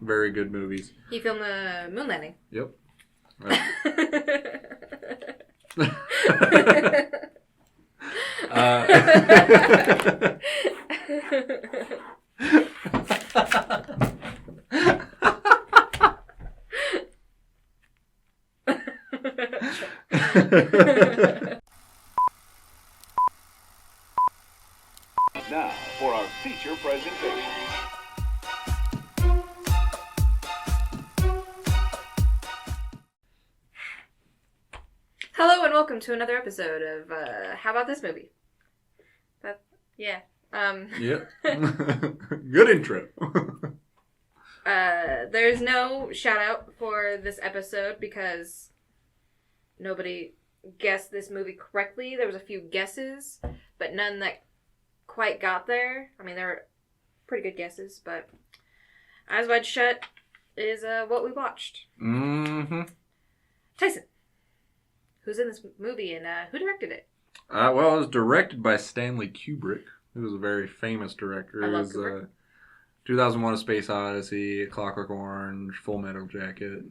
Very good movies. He filmed the moon landing. Yep. Now for our feature presentation. Hello and welcome to another episode of How About This Movie? Yeah. Yep. Good intro. There's no shout out for this episode because nobody guessed this movie correctly. There was a few guesses, but none that quite got there. I mean, they were pretty good guesses, but Eyes Wide Shut is what we watched. Mm-hmm. Tyson, who's in this movie and who directed it? Well, it was directed by Stanley Kubrick, who was a very famous director. I love it was Kubrick. 2001: A Space Odyssey, Clockwork Orange, Full Metal Jacket,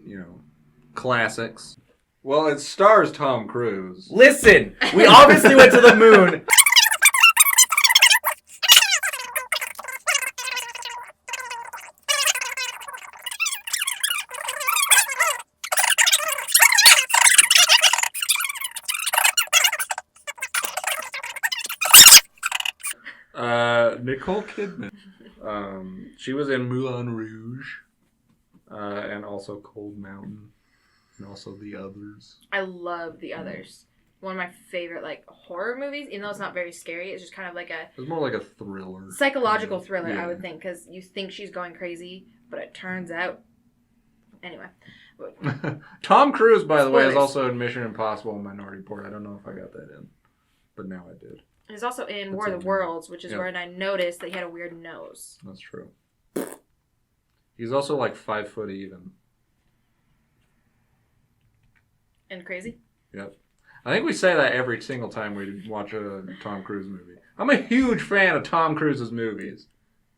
classics. Well, it stars Tom Cruise. Listen, we obviously went to the moon. Nicole Kidman. She was in Moulin Rouge, and also Cold Mountain, and also The Others. I love The Others. One of my favorite horror movies, even though it's not very scary. It's just kind of like a... It was more like a thriller. Psychological thriller, Yeah. I would think, because you think she's going crazy, but it turns out... Anyway. Tom Cruise, by the way, is Spoilers. also in Mission Impossible and Minority Report. I don't know if I got that in, but now I did. He's also in War That's of the it. Worlds, which is Yep. where I noticed that he had a weird nose. That's true. He's also 5 foot even. And crazy? Yep. I think we say that every single time we watch a Tom Cruise movie. I'm a huge fan of Tom Cruise's movies.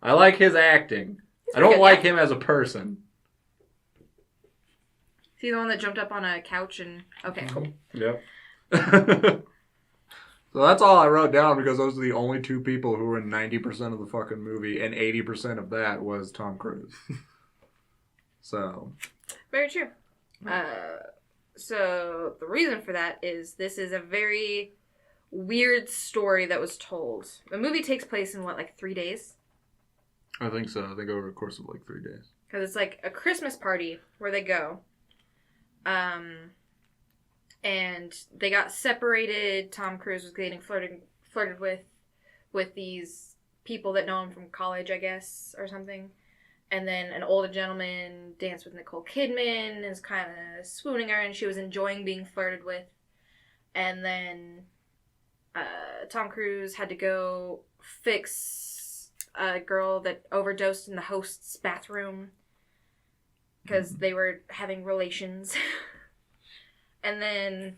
I like his acting. I don't good, like yeah. him as a person. Is he the one that jumped up on a couch and... Okay, cool. Yep. So that's all I wrote down because those are the only two people who were in 90% of the fucking movie, and 80% of that was Tom Cruise. So. Very true. So the reason for that is this is a very weird story that was told. The movie takes place in, 3 days? I think so. I think over the course of 3 days. Because it's like a Christmas party where they go. And they got separated. Tom Cruise was getting flirted with these people that know him from college, I guess, or something. And then an older gentleman danced with Nicole Kidman and was kind of swooning her, and she was enjoying being flirted with. And then Tom Cruise had to go fix a girl that overdosed in the host's bathroom because they were having relations. And then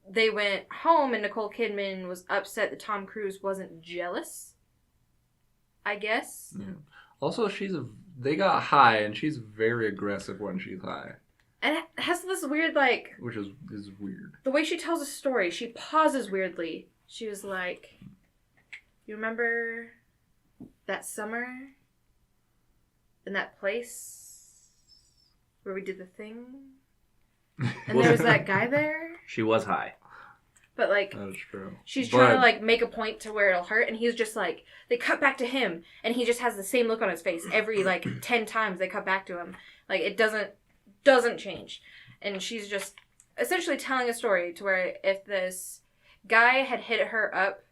they went home, and Nicole Kidman was upset that Tom Cruise wasn't jealous, I guess. Yeah. Also, they got high, and she's very aggressive when she's high. And it has this weird, Which is weird. the way she tells a story, she pauses weirdly. She was like, you remember that summer in that place where we did the thing? And there was that guy there? She was high. But, That's true. she's trying to, make a point to where it'll hurt, and he's just they cut back to him, and he just has the same look on his face every, 10 times they cut back to him. It doesn't change. And she's just essentially telling a story to where if this guy had hit her up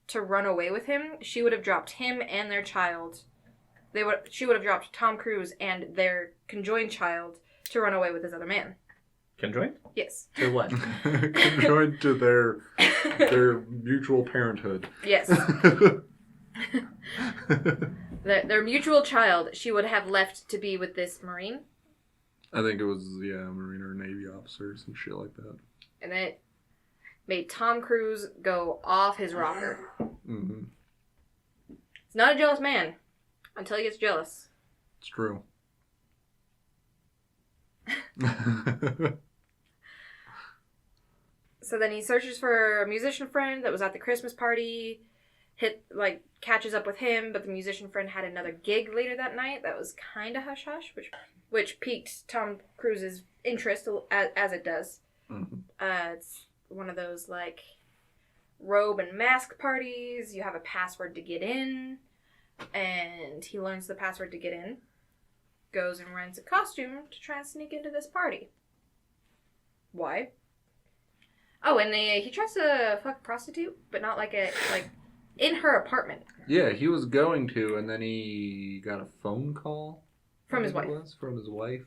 to run away with him, she would have dropped him and their child. She would have dropped Tom Cruise and their conjoined child to run away with this other man. Conjoined? Yes. To what? Conjoined to their mutual parenthood. Yes. Their mutual child, she would have left to be with this Marine. I think it was, Marine or Navy officer, some shit like that. And it made Tom Cruise go off his rocker. Mm-hmm. He's not a jealous man until he gets jealous. It's true. So then he searches for a musician friend that was at the Christmas party, catches up with him, but the musician friend had another gig later that night that was kind of hush-hush, which piqued Tom Cruise's interest, as it does. Mm-hmm. It's one of those, like, robe and mask parties. You have a password to get in, and he learns the password to get in, goes and rents a costume to try and sneak into this party. Why? Oh, and he tries to fuck a prostitute, but not in her apartment. Yeah, he was going to, and then he got a phone call From his wife. From his wife.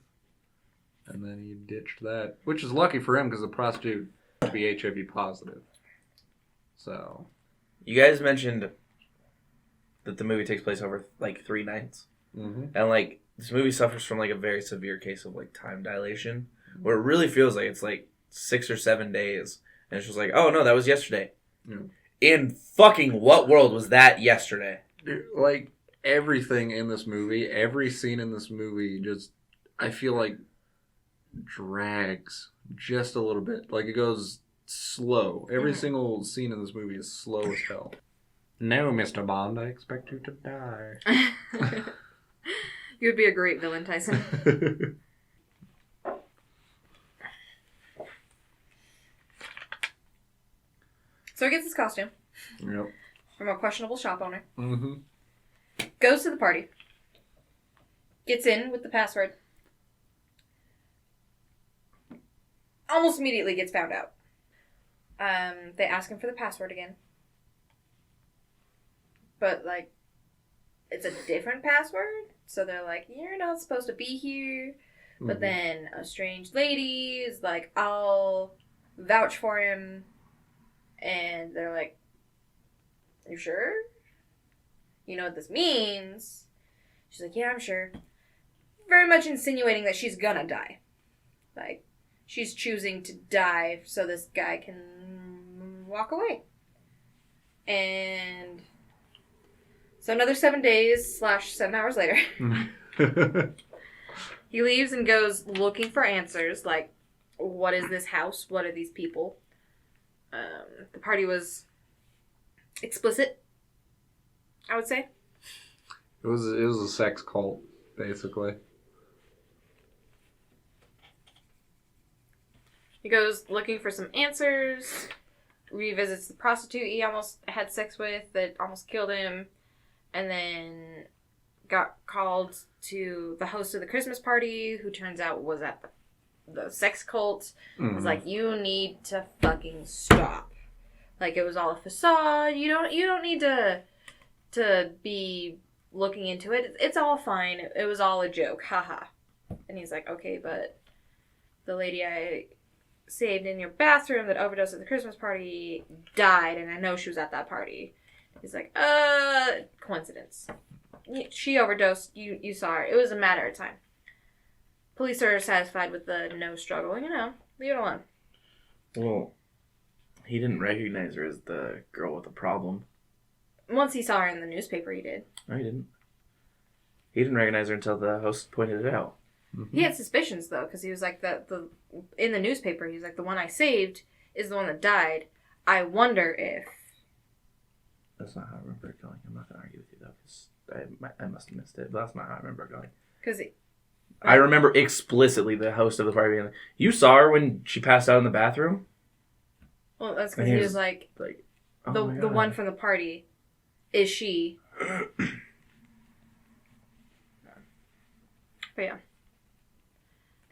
And then he ditched that, which is lucky for him because the prostitute to be HIV positive. So. You guys mentioned that the movie takes place over, 3 nights. Mm-hmm. And, this movie suffers from, a very severe case of, time dilation, where it really feels like it's, 6 or 7 days. And it's just oh, no, that was yesterday. Yeah. In fucking what world was that yesterday? Dude, everything in this movie, every scene in this movie just, I feel drags just a little bit. It goes slow. Every single scene in this movie is slow as hell. No, Mr. Bond, I expect you to die. You would be a great villain, Tyson. So he gets his costume. Yep. From a questionable shop owner. Mm-hmm. Goes to the party. Gets in with the password. Almost immediately gets found out. They ask him for the password again. But, it's a different password. So they're you're not supposed to be here. Mm-hmm. But then a strange lady is I'll vouch for him. And they're you sure? You know what this means? She's yeah, I'm sure. Very much insinuating that she's gonna die. She's choosing to die so this guy can walk away. And so another 7 days / 7 hours later, he leaves and goes looking for answers. What is this house? What are these people? The party was explicit, I would say. It was a sex cult, basically. He goes looking for some answers, revisits the prostitute he almost had sex with that almost killed him, and then got called to the host of the Christmas party, who turns out was at the sex cult. Mm-hmm. Was you need to fucking stop. It was all a facade. You don't need to be looking into it. It's all fine. It was all a joke. Haha. And he's okay, but the lady I saved in your bathroom that overdosed at the Christmas party died, and I know she was at that party. He's coincidence. She overdosed. You saw her. It was a matter of time. Police are satisfied with the no struggle. Leave it alone. Well, he didn't recognize her as the girl with the problem. Once he saw her in the newspaper, he did. No, he didn't. He didn't recognize her until the host pointed it out. Mm-hmm. He had suspicions, though, because he was in the newspaper, he was the one I saved is the one that died. I wonder if... That's not how I remember it going. I'm not going to argue with you, though, because I must have missed it, but that's not how I remember it going. Because I remember explicitly the host of the party being you saw her when she passed out in the bathroom? Well, that's because he was oh the one from the party is she. But yeah.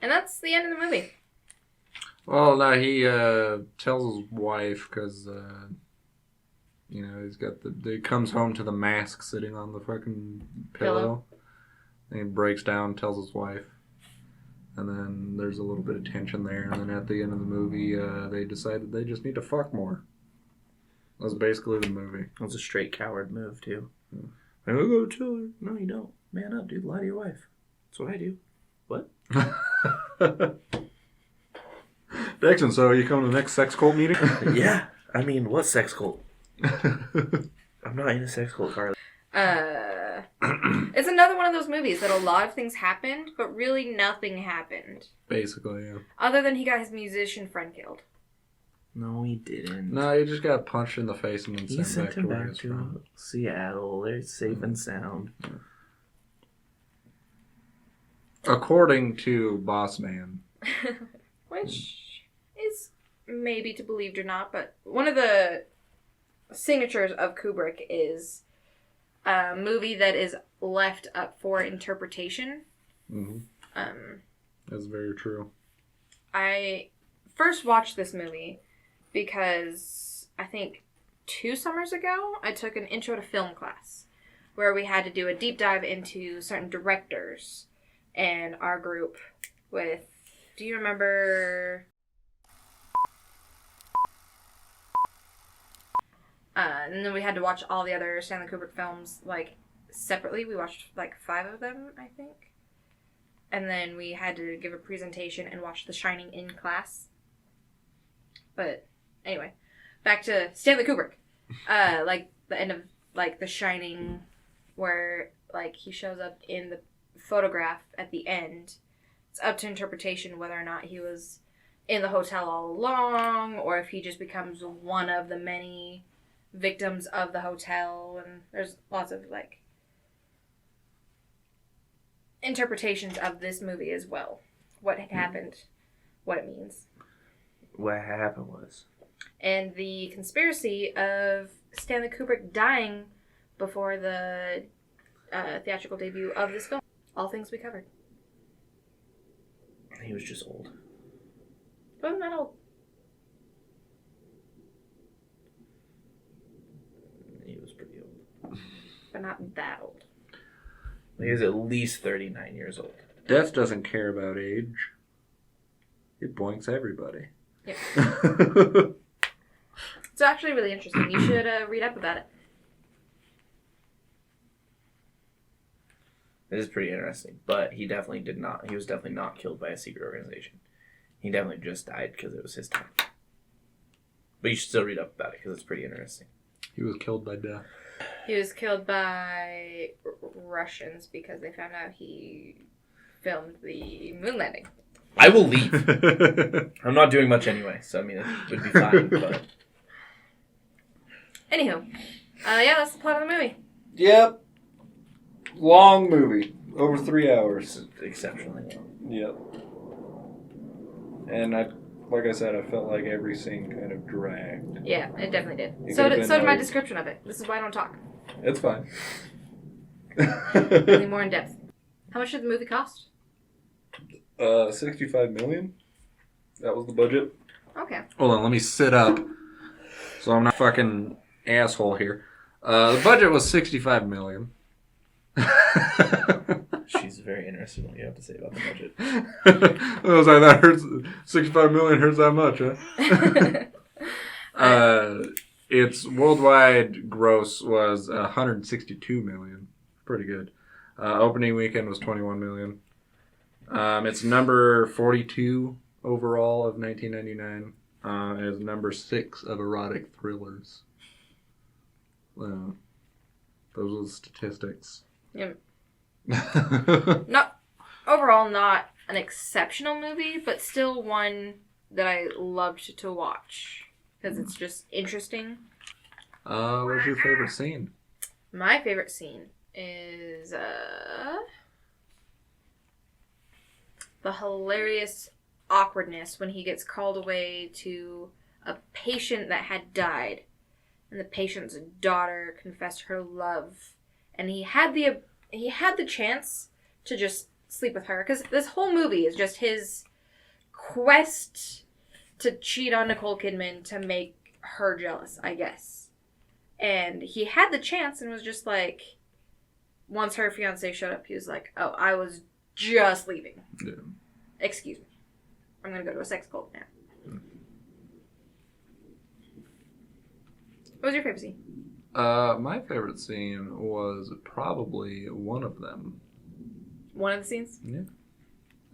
And that's the end of the movie. Well, no, he tells his wife because, he's got he comes home to the mask sitting on the fucking pillow. And he breaks down, tells his wife. And then there's a little bit of tension there. And then at the end of the movie, they decide that they just need to fuck more. That's basically the movie. That was a straight coward move, too. Yeah. I'm going to go tell her. No, you don't. Man up, dude. Lie to your wife. That's what I do. What? Dixon, so you coming to the next sex cult meeting? Yeah. I mean, what sex cult? I'm not in a sex cult, Carly. it's another one of those movies that a lot of things happened, but really nothing happened. Basically, yeah. Other than he got his musician friend killed. No, he didn't. No, he just got punched in the face and then He sent back to where back he's from. to Seattle. They're safe and sound. According to Boss Man. Which is maybe to believed or not, but one of the signatures of Kubrick is a movie that is left up for interpretation. Mm-hmm. That's very true. I first watched this movie because I think 2 summers ago I took an intro to film class where we had to do a deep dive into certain directors and our group with, do you remember? And then we had to watch all the other Stanley Kubrick films like separately. We watched like 5 of them, I think. And then we had to give a presentation and watch The Shining in class. But anyway, back to Stanley Kubrick. Like the end of like The Shining, where like he shows up in the photograph at the end. It's up to interpretation whether or not he was in the hotel all along, or if he just becomes one of the many victims of the hotel. And there's lots of like interpretations of this movie as well. What had happened, what it means. What happened was, and the conspiracy of Stanley Kubrick dying before the theatrical debut of this film. All things we covered. he was just old. He wasn't that old. He was pretty old. But not that old. He was at least 39 years old. Death doesn't care about age. It boinks everybody. Yep. It's actually really interesting. You should read up about it. It is pretty interesting, but he was definitely not killed by a secret organization. He definitely just died because it was his time. But you should still read up about it because it's pretty interesting. He was killed by death. He was killed by Russians because they found out he filmed the moon landing. I will leave. I'm not doing much anyway, so I mean, it would be fine, but... Anywho. Yeah, that's the plot of the movie. Yep. Long movie. Over 3 hours. Exceptionally long. Yep. And like I said, I felt like every scene kind of dragged. Yeah, it definitely did. It So could've did been my like- description of it. This is why I don't talk. It's fine. Really more in depth. How much did the movie cost? $65 million. That was the budget. Okay. Hold on, let me sit up so I'm not fucking asshole here. The budget was $65 million. She's very interested in what you have to say about the budget. I was like, that hurts. $65 million hurts that much, huh? Its worldwide gross was $162 million. Pretty good. Opening weekend was $21 million. It's number 42 overall of 1999. It's number 6 of erotic thrillers. Those are the statistics. Yep. Not overall, not an exceptional movie, but still one that I loved to watch because it's just interesting. What's your favorite scene? My favorite scene is the hilarious awkwardness when he gets called away to a patient that had died, and the patient's daughter confessed her love, and he had the chance to just sleep with her, because this whole movie is just his quest to cheat on Nicole Kidman to make her jealous, I guess. And he had the chance and was just like, once her fiance showed up, he was like, oh, I was just leaving. Yeah. Excuse me. I'm going to go to a sex cult now. What was your favorite scene? My favorite scene was probably one of them. One of the scenes? Yeah.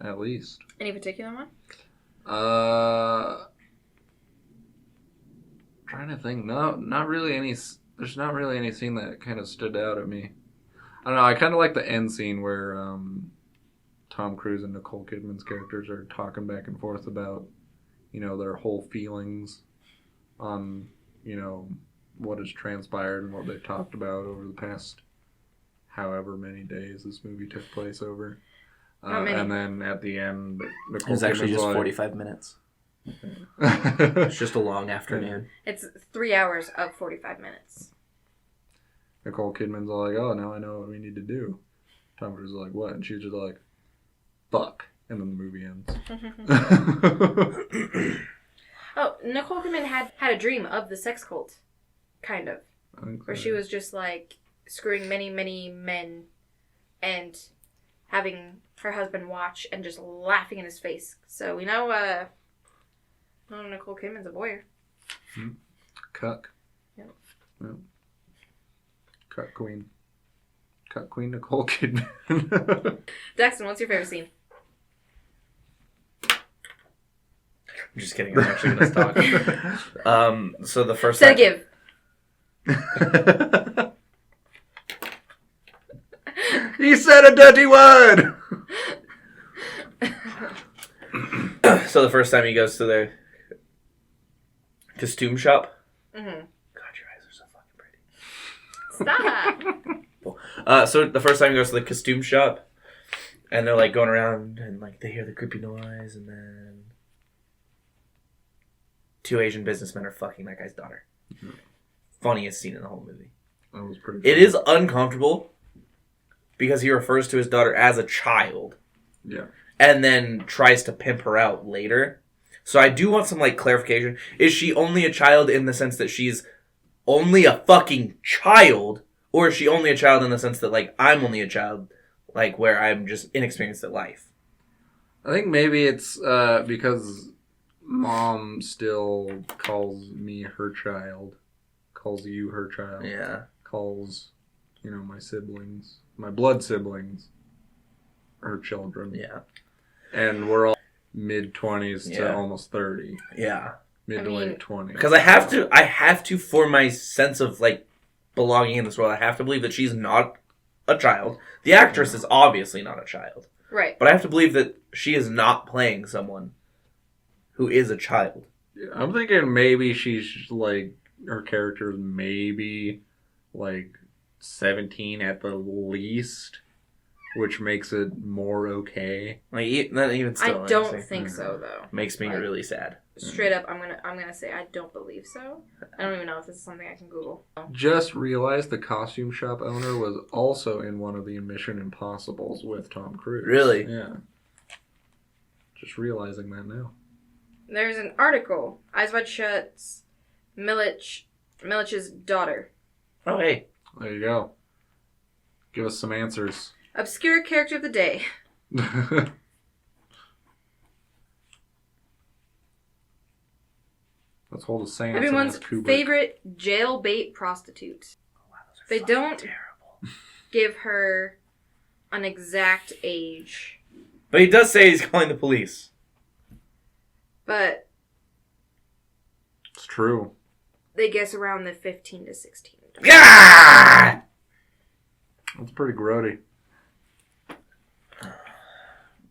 At least. Any particular one? Trying to think. No, not really any. There's not really any scene that kind of stood out at me. I don't know. I kind of like the end scene where Tom Cruise and Nicole Kidman's characters are talking back and forth about, their whole feelings on, what has transpired and what they've talked about over the past however many days this movie took place over. And then at the end, it was actually just 45 minutes. It's just a long afternoon. It's 3 hours of 45 minutes. Nicole Kidman's all like, oh, now I know what we need to do. Tom Cruise is like, what? And she's just like, fuck. And then the movie ends. Oh, Nicole Kidman had a dream of the sex cult. Kind of. Where she was just like screwing many, many men and having her husband watch and just laughing in his face. So we know Nicole Kidman's a voyeur. Cuck. Yep. Yep. Cuck Queen. Cuck Queen Nicole Kidman. Daxton, what's your favorite scene? I'm just kidding. I'm actually going to talk. So the first Said give. He said a dirty word! So the first time he goes to the costume shop. Mm-hmm. God, your eyes are so fucking pretty. Stop! So the first time he goes to the costume shop, and they're like going around, and like they hear the creepy noise, and then 2 Asian businessmen are fucking that guy's daughter. Mm-hmm. Funniest scene in the whole movie. That was pretty funny. It is uncomfortable because he refers to his daughter as a child. Yeah. And then tries to pimp her out later. So I do want some clarification. Is she only a child in the sense that she's only a fucking child? Or is she only a child in the sense that I'm only a child, where I'm just inexperienced at life? I think maybe it's because Mom still calls me her child. Calls you her child. Yeah. Calls, my siblings, my blood siblings, her children. Yeah. And we're all mid-20s to almost 30. Yeah. Mid to late 20s. Because I have to, for my sense of, belonging in this world, I have to believe that she's not a child. The actress is obviously not a child. Right. But I have to believe that she is not playing someone who is a child. I'm thinking maybe she's, her character is maybe, 17 at the least. Which makes it more okay. Even still, I don't think so, though. Makes me really sad. Straight up, I'm gonna say I don't believe so. I don't even know if this is something I can Google. Just realized the costume shop owner was also in one of the Mission Impossibles with Tom Cruise. Really? Yeah. Just realizing that now. There's an article. Eyes Wide Shut's Milich's daughter. Oh, hey. There you go. Give us some answers. Obscure character of the day. Let's hold a seance. Everyone's favorite jailbait prostitute. Oh, wow, they don't terrible. give her an exact age. But he does say he's calling the police. But it's true. They guess around the 15 to 16. Yeah! That's pretty grody.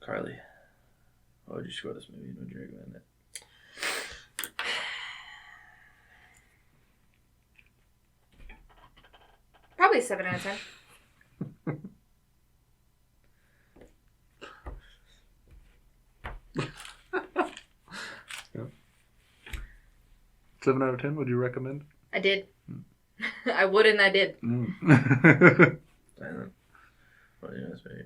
Carly, why would you score this movie? Would you recommend it? Probably 7 out of 10. Yeah. 7 out of 10, would you recommend? I did. I would and I did. Mm. What do you guys maybe?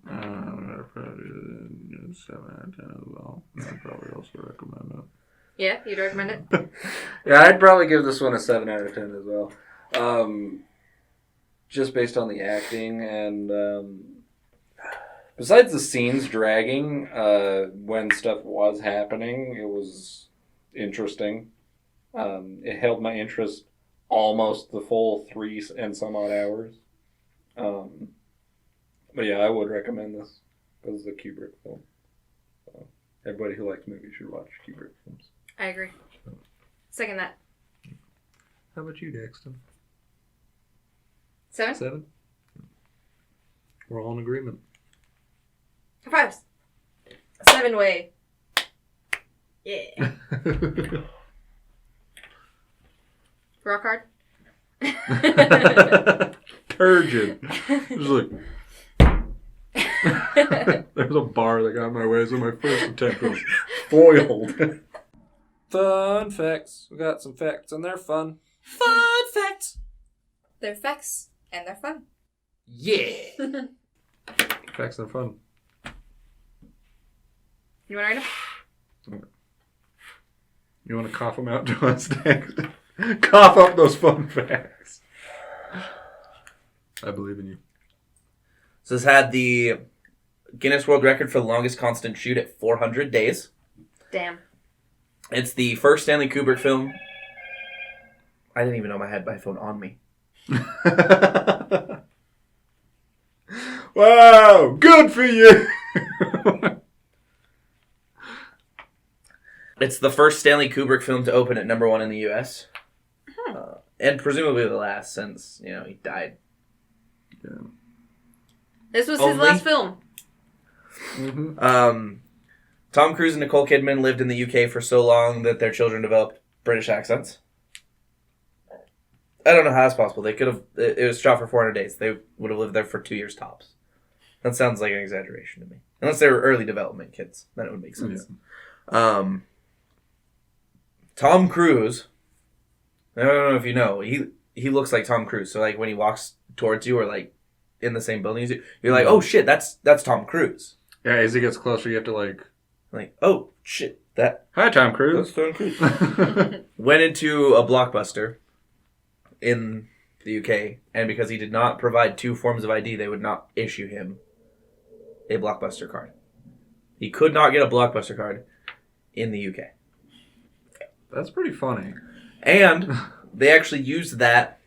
I'd probably do 7 out of 10 as well. I'd probably also recommend it. Yeah, you'd recommend it? Yeah, I'd probably give this one a 7 out of 10 as well. Just based on the acting and besides the scenes dragging, when stuff was happening, it was interesting. It held my interest almost the full 3 and some odd hours. But yeah, I would recommend this because it's a Kubrick film. So everybody who likes movies should watch Kubrick films. I agree. Second that. How about you, Daxton? 7? 7? We're all in agreement. High fives. 7-way. Yeah. Rock hard. Turgid. Just like... There's a bar that got in my way, so my first attempt was foiled. Fun facts. We got some facts, and they're fun. Fun facts. They're facts, and they're fun. Yeah. Facts and fun. You want to write them? You want to cough them out to us next? Cough up those fun facts. I believe in you. So this had the Guinness World Record for the longest constant shoot at 400 days. Damn. It's the first Stanley Kubrick film. I didn't even know I had my phone on me. Wow, good for you. It's the first Stanley Kubrick film to open at number 1 in the U.S. And presumably the last, since, he died. Yeah. This was his last film. Mm-hmm. Tom Cruise and Nicole Kidman lived in the UK for so long that their children developed British accents. I don't know how that's possible. They could have... It was shot for 400 days. They would have lived there for 2 years tops. That sounds like an exaggeration to me. Unless they were early development kids. Then it would make sense. Yeah. Tom Cruise... I don't know if you know. He looks like Tom Cruise. So, like, when he walks towards you or, like, in the same building as you, you're like, oh, shit, that's Tom Cruise. Yeah, as he gets closer, you have to, like, oh, shit, that... Hi, Tom Cruise. That's Tom Cruise. Went into a Blockbuster in the UK, and because he did not provide 2 forms of ID, they would not issue him a Blockbuster card. He could not get a Blockbuster card in the UK. That's pretty funny. And they actually used that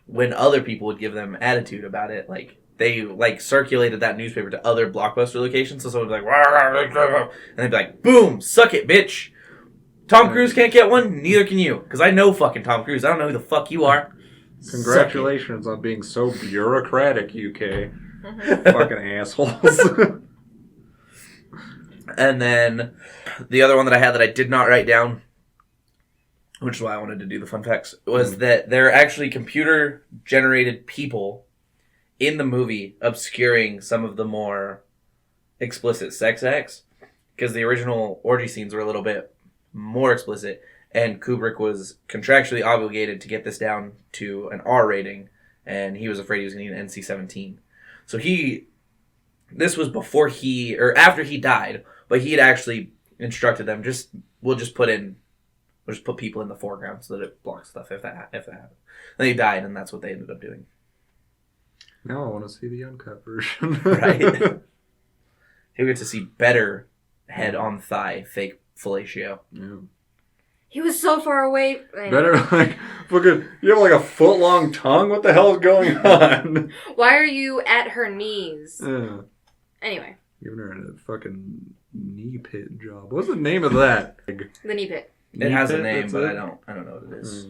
when other people would give them attitude about it. Like, they, circulated that newspaper to other Blockbuster locations, so someone would be like, and they'd be like, boom, suck it, bitch. Tom Cruise can't get one, neither can you. Because I know fucking Tom Cruise. I don't know who the fuck you are. Congratulations on being so bureaucratic, UK. Fucking assholes. And then the other one that I had that I did not write down, which is why I wanted to do the fun facts, was that there are actually computer-generated people in the movie obscuring some of the more explicit sex acts. Because the original orgy scenes were a little bit more explicit, and Kubrick was contractually obligated to get this down to an R rating, and he was afraid he was going to need an NC-17. So this was before after he died, but he had actually instructed them, we'll just put people in the foreground so that it blocks stuff if that happens. Then he died, and that's what they ended up doing. Now I want to see the uncut version. Right. He'll get to see better head on thigh fake fellatio. Yeah. He was so far away. Better, fucking, you have a foot-long tongue? What the hell is going on? Why are you at her knees? Yeah. Anyway. Giving her a fucking knee pit job. What's the name of that? The knee pit. It has a name, but I don't know what it is.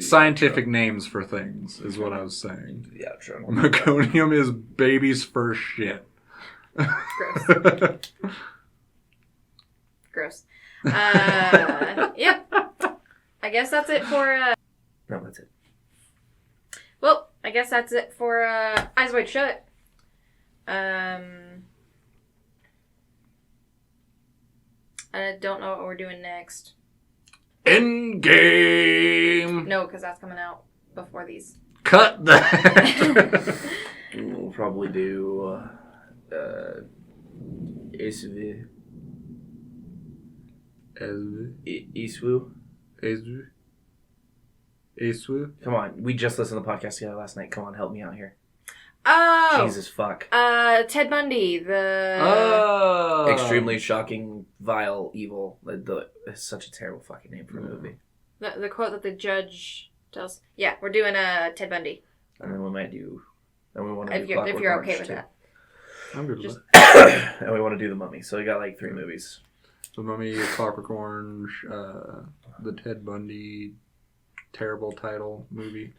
Scientific names for things is what I was saying. Yeah, sure. Meconium is baby's first shit. Gross. Gross. Yeah. I guess that's it for... No, that's it. Well, I guess that's it for Eyes Wide Shut. I don't know what we're doing next. Endgame! No, because that's coming out before these. Cut that! We'll probably do... Iswu. Iswu? Come on, we just listened to the podcast together last night. Come on, help me out here. Oh! Jesus fuck. Ted Bundy, the... Extremely shocking, vile, evil. It's such a terrible fucking name for a movie. The quote that the judge tells... Yeah, we're doing Ted Bundy. And then we might do... And we want to if you're okay with that. I'm good with that. And we want to do The Mummy. So we got 3 movies. The Mummy, Clockwork Orange, the Ted Bundy terrible title movie.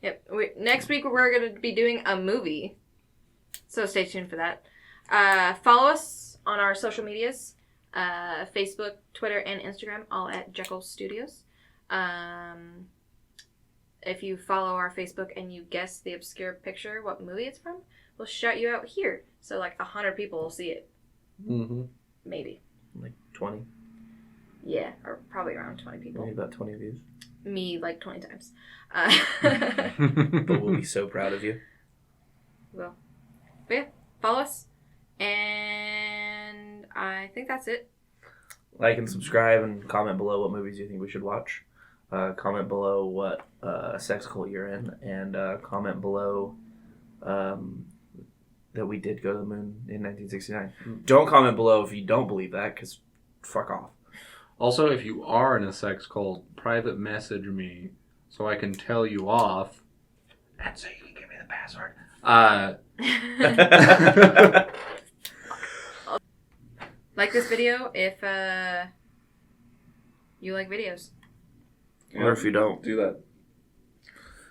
Yep. Next week we're going to be doing a movie, so stay tuned for that. Follow us on our social medias, Facebook, Twitter, and Instagram, all at Jecll Studios. If you follow our Facebook and you guess the obscure picture, what movie it's from, we'll shout you out here. So 100 people will see it. Mm-hmm. Maybe. 20? Yeah, or probably around 20 people. Maybe about 20 views. Me 20 times. But we'll be so proud of you. Well, but yeah, follow us. And I think that's it. Like and subscribe and comment below what movies you think we should watch. Comment below what sex cult you're in. And comment below that we did go to the moon in 1969. Don't comment below if you don't believe that, because fuck off. Also, if you are in a sex cult, private message me so I can tell you off. And so you can give me the password. Like this video if you like videos. Or if you don't. Do that.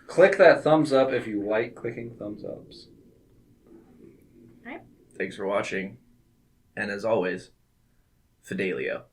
Click that thumbs up if you like clicking thumbs ups. Thanks for watching. And as always, Fidelio.